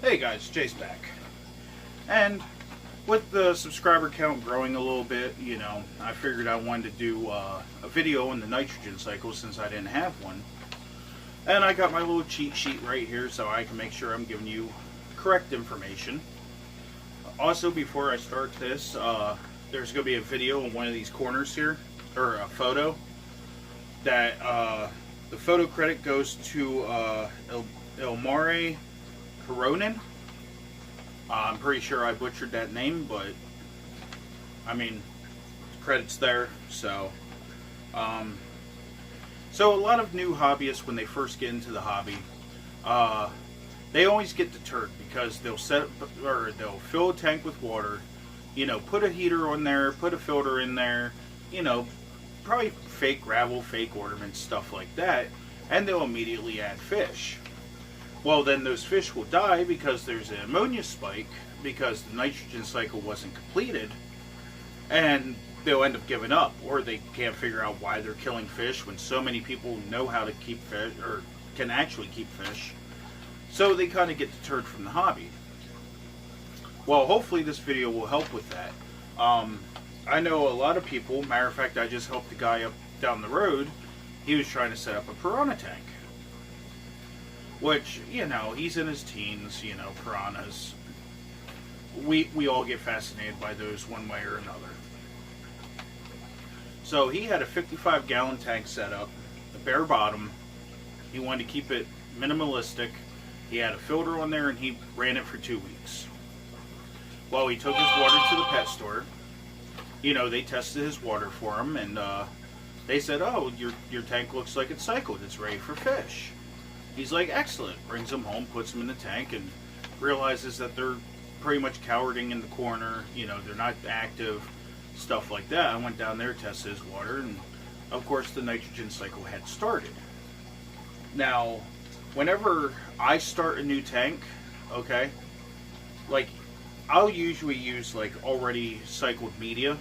Hey guys, Jay's back. And with the subscriber count growing a little bit, I figured I wanted to do a video on the nitrogen cycle since I didn't have one. And I got my little cheat sheet right here so I can make sure I'm giving you correct information. Also, before I start this, there's going to be a video on one of these corners here, or a photo, that the photo credit goes to Elmare Coronin. I'm pretty sure I butchered that name, but I mean, credit's there. So a lot of new hobbyists, when they first get into the hobby, they always get deterred because they'll they'll fill a tank with water, put a heater on there, put a filter in there, probably fake gravel, fake ornaments, stuff like that, and they'll immediately add fish. Well, then those fish will die because there's an ammonia spike because the nitrogen cycle wasn't completed, and they'll end up giving up, or they can't figure out why they're killing fish when so many people know how to keep fish, or can actually keep fish. So they kind of get deterred from the hobby. Well, hopefully this video will help with that. I know a lot of people, matter of fact, I just helped a guy up down the road. He was trying to set up a piranha tank. Which, he's in his teens, piranhas. We all get fascinated by those one way or another. So he had a 55-gallon tank set up, a bare bottom. He wanted to keep it minimalistic. He had a filter on there and he ran it for 2 weeks. Well, he took his water to the pet store. They tested his water for him, and they said, "Oh, your tank looks like it's cycled. It's ready for fish." He's like, "Excellent." Brings them home, puts them in the tank, and realizes that they're pretty much cowering in the corner. They're not active, stuff like that. I went down there, tested his water, and of course the nitrogen cycle had started. Now, whenever I start a new tank, okay, like, I'll usually use like already cycled media,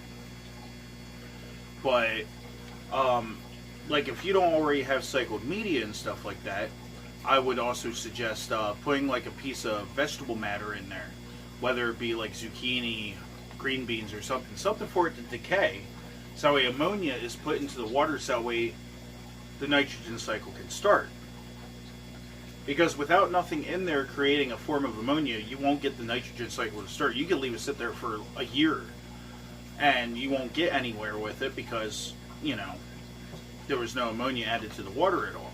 but like if you don't already have cycled media and stuff like that, I would also suggest putting like a piece of vegetable matter in there, whether it be like zucchini, green beans, or something for it to decay, so ammonia is put into the water, so that way the nitrogen cycle can start. Because without nothing in there creating a form of ammonia, you won't get the nitrogen cycle to start. You can leave it sit there for a year, and you won't get anywhere with it because, there was no ammonia added to the water at all.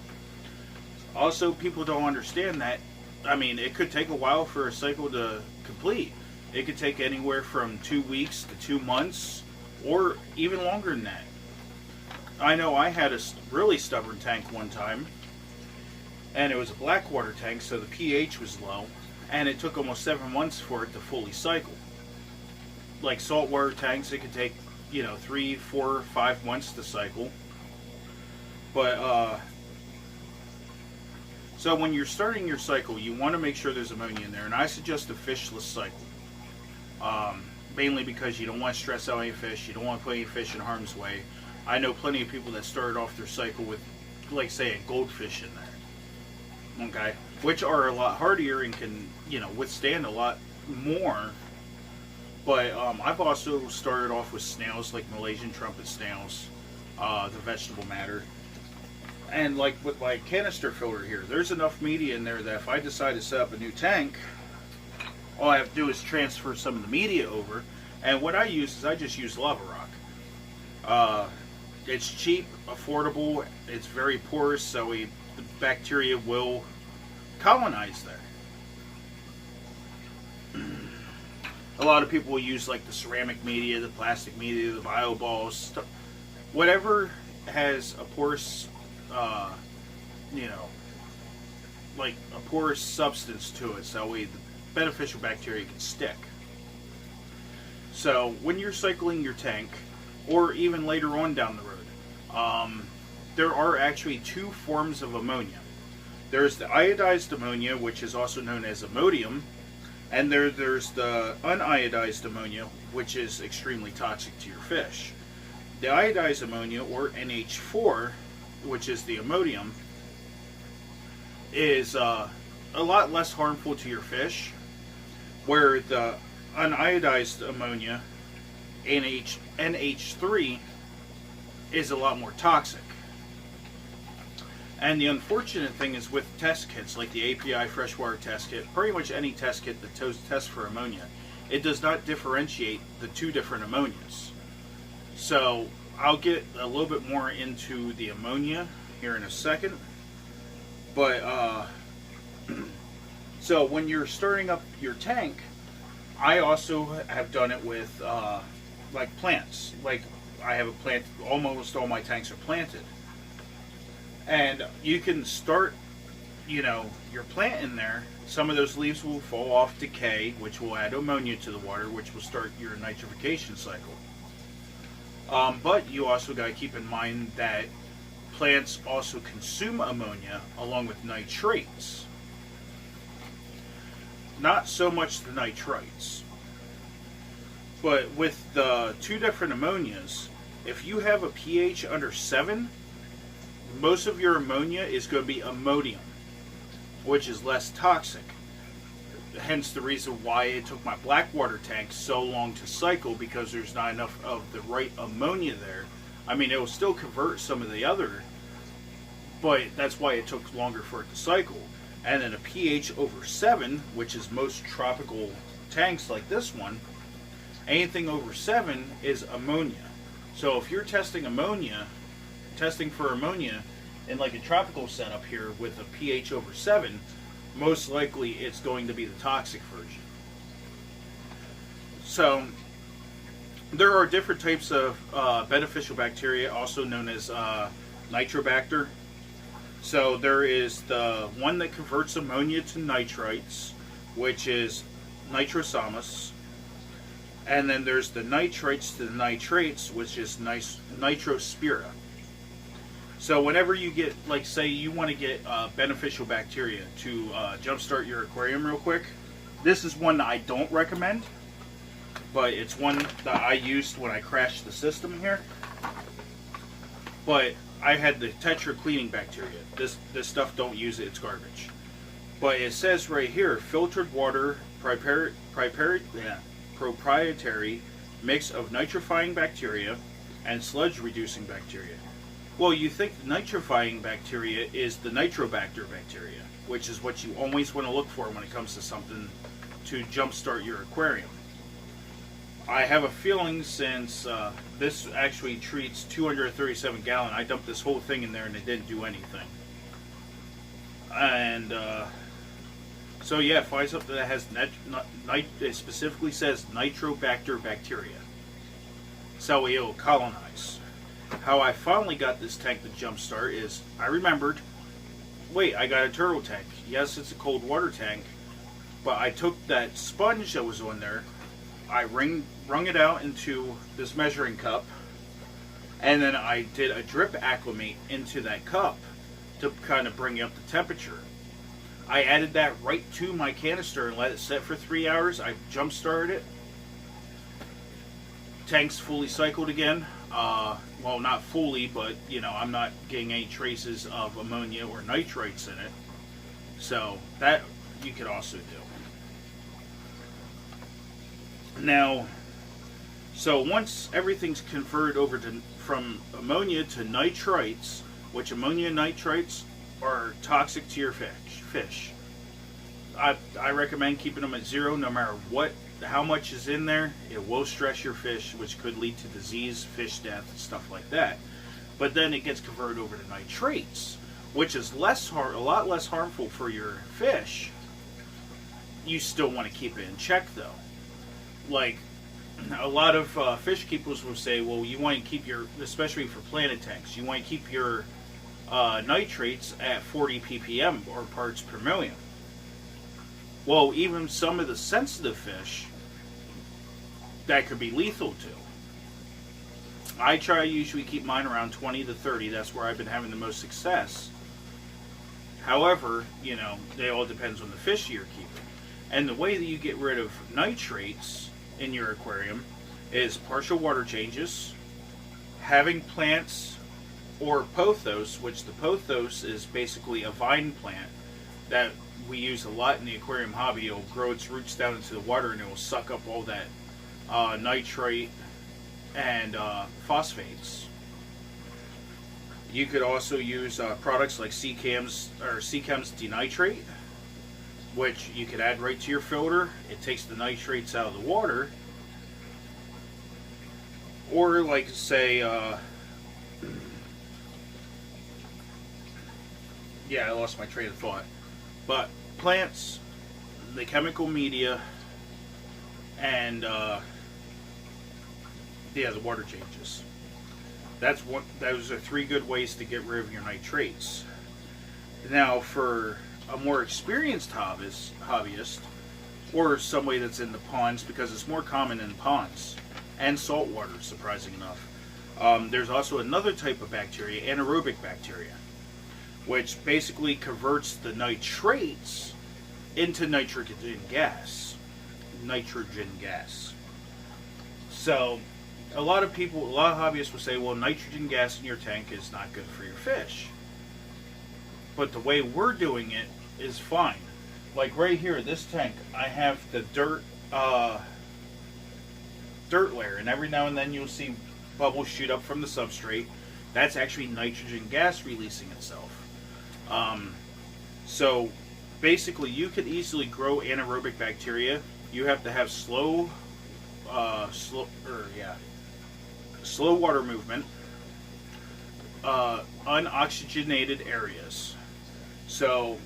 Also, people don't understand that, it could take a while for a cycle to complete. It could take anywhere from 2 weeks to 2 months, or even longer than that. I know I had a really stubborn tank one time, and it was a black water tank, so the pH was low, and it took almost 7 months for it to fully cycle. Like saltwater tanks, it could take 3, 4, 5 months to cycle. But so when you're starting your cycle, you want to make sure there's ammonia in there, and I suggest a fishless cycle. Mainly because you don't want to stress out any fish, you don't want to put any fish in harm's way. I know plenty of people that started off their cycle with, like, say, a goldfish in there. Okay, which are a lot hardier and can, withstand a lot more. But I've also started off with snails, like Malaysian trumpet snails, the vegetable matter. And like with my canister filter here, there's enough media in there that if I decide to set up a new tank, all I have to do is transfer some of the media over. And what I use is I just use lava rock. It's cheap, affordable, it's very porous, so the bacteria will colonize there. A lot of people will use like the ceramic media, the plastic media, the bio balls, whatever has a porous, like a porous substance to it, so the beneficial bacteria can stick. So when you're cycling your tank, or even later on down the road, there are actually 2 forms of ammonia. There's the iodized ammonia, which is also known as ammonium, and there's the uniodized ammonia, which is extremely toxic to your fish. The iodized ammonia, or NH4, which is the ammonium, is a lot less harmful to your fish, where the uniodized ammonia, NH3, is a lot more toxic. And the unfortunate thing is with test kits like the API freshwater test kit, pretty much any test kit that tests for ammonia, it does not differentiate the two different ammonias. So I'll get a little bit more into the ammonia here in a second. But so when you're starting up your tank, I also have done it with like plants. Like I have a plant, almost all my tanks are planted. And you can start, your plant in there. Some of those leaves will fall off, decay, which will add ammonia to the water, which will start your nitrification cycle. But you also got to keep in mind that plants also consume ammonia along with nitrates. Not so much the nitrites. But with the two different ammonias, if you have a pH under 7, most of your ammonia is going to be ammonium, which is less toxic. Hence the reason why it took my Blackwater tank so long to cycle, because there's not enough of the right ammonia there. I mean, it will still convert some of the other, but that's why it took longer for it to cycle. And then a pH over 7, which is most tropical tanks like this one, anything over 7 is ammonia. So if you're testing for ammonia in like a tropical setup here with a pH over 7, most likely it's going to be the toxic version. So there are different types of beneficial bacteria, also known as nitrobacter. So there is the one that converts ammonia to nitrites, which is nitrosamus. And then there's the nitrites to the nitrates, which is nitrospira. So whenever you get, like say you want to get beneficial bacteria to jumpstart your aquarium real quick, this is one that I don't recommend, but it's one that I used when I crashed the system here. But I had the Tetra cleaning bacteria. This stuff, don't use it, it's garbage. But it says right here, filtered water, proprietary mix of nitrifying bacteria and sludge reducing bacteria. Well, you think the nitrifying bacteria is the nitrobacter bacteria, which is what you always want to look for when it comes to something to jumpstart your aquarium. I have a feeling since this actually treats 237 gallon, I dumped this whole thing in there and it didn't do anything. And so yeah, find something that has it specifically says nitrobacter bacteria, so it'll colonize. How I finally got this tank to jumpstart is I remembered, wait, I got a turtle tank. Yes, it's a cold water tank, but I took that sponge that was on there, I wrung it out into this measuring cup, and then I did a drip acclimate into that cup to kind of bring up the temperature. I added that right to my canister and let it set for 3 hours. I jump started it. Tank's fully cycled again. Well, not fully, but I'm not getting any traces of ammonia or nitrates in it. So that you could also do. Now, so once everything's converted over from ammonia to nitrites, which ammonia and nitrites are toxic to your fish. I recommend keeping them at 0 no matter how much is in there. It will stress your fish, which could lead to disease, fish death, stuff like that. But then it gets converted over to nitrates, which is a lot less harmful for your fish. You still want to keep it in check though. Like a lot of fish keepers will say, well, you want to keep especially for planted tanks, you want to keep your nitrates at 40 ppm or parts per million. Well, even some of the sensitive fish, that could be lethal to. I try to usually keep mine around 20 to 30. That's where I've been having the most success. However, it all depends on the fish you're keeping. And the way that you get rid of nitrates in your aquarium is partial water changes, having plants or pothos, which the pothos is basically a vine plant that we use a lot in the aquarium hobby. It'll grow its roots down into the water and it will suck up all that nitrate and phosphates. You could also use products like Seachem's denitrate, which you could add right to your filter. It takes the nitrates out of the water. Or like say, yeah, I lost my train of thought. But plants, the chemical media, and yeah, the water changes. Those are 3 good ways to get rid of your nitrates. Now, for a more experienced hobbyist, or somebody that's in the ponds, because it's more common in ponds and salt water, surprising enough. There's also another type of bacteria, anaerobic bacteria, which basically converts the nitrates into nitrogen gas. So, a lot of hobbyists will say, well, nitrogen gas in your tank is not good for your fish. But the way we're doing it is fine. Like right here, this tank, I have the dirt layer, and every now and then you'll see bubbles shoot up from the substrate. That's actually nitrogen gas releasing itself. So basically, you could easily grow anaerobic bacteria. You have to have slow water movement, unoxygenated areas. So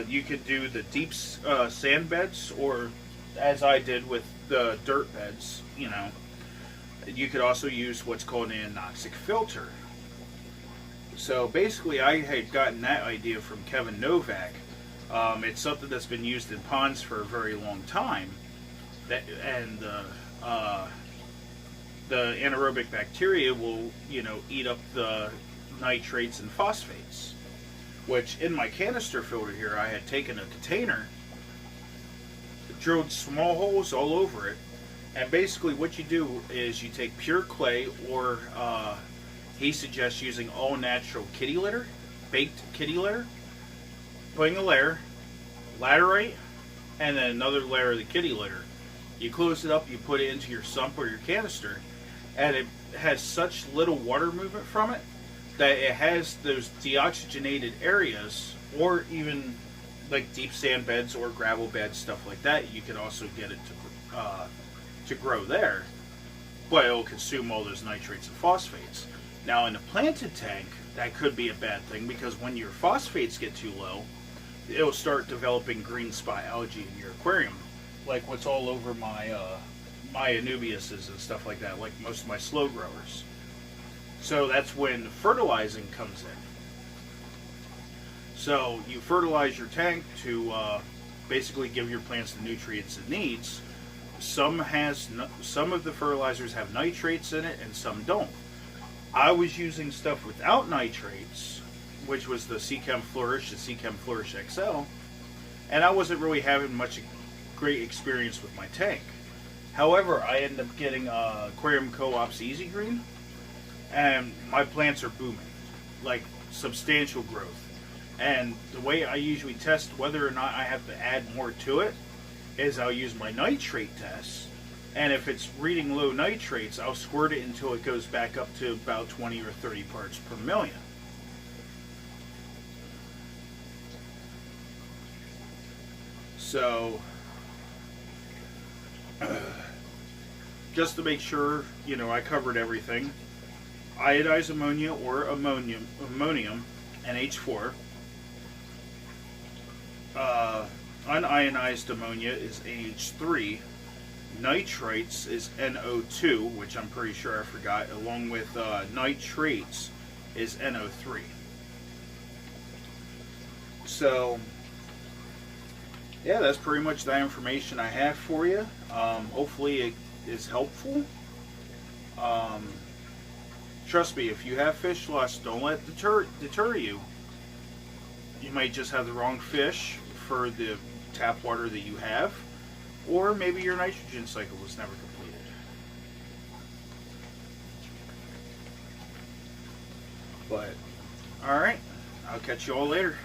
you could do the deep sand beds, or as I did with the dirt beds. You could also use what's called an anoxic filter. So basically, I had gotten that idea from Kevin Novak. It's something that's been used in ponds for a very long time. The anaerobic bacteria will, eat up the nitrates and phosphates. Which, in my canister filter here, I had taken a container, drilled small holes all over it, and basically what you do is you take pure clay, or he suggests using all natural kitty litter, baked kitty litter, putting a layer, laterite, and then another layer of the kitty litter. You close it up, you put it into your sump or your canister, and it has such little water movement from it that it has those deoxygenated areas, or even like deep sand beds or gravel beds, stuff like that. You can also get it to grow there, but it will consume all those nitrates and phosphates. Now, in a planted tank, that could be a bad thing, because when your phosphates get too low, it'll start developing green spot algae in your aquarium, like what's all over my Anubiuses and stuff like that, like most of my slow growers. So that's when fertilizing comes in. So you fertilize your tank to basically give your plants the nutrients it needs. Some of the fertilizers have nitrates in it, and some don't. I was using stuff without nitrates, which was the Seachem Flourish, the Seachem Flourish XL, and I wasn't really having much great experience with my tank. However, I ended up getting Aquarium Co-op's Easy Green, and my plants are booming, like substantial growth. And the way I usually test whether or not I have to add more to it is I'll use my nitrate test, and if it's reading low nitrates, I'll squirt it until it goes back up to about 20 or 30 parts per million. So just to make sure, I covered everything. Iodized ammonia or ammonium NH4. Unionized ammonia is NH3. Nitrates is NO2, which I'm pretty sure I forgot, along with nitrates is NO3. So, yeah, that's pretty much the information I have for you. Hopefully it is helpful. Trust me, if you have fish loss, don't let it deter you. You might just have the wrong fish for the tap water that you have, or maybe your nitrogen cycle was never completed. But, alright, I'll catch you all later.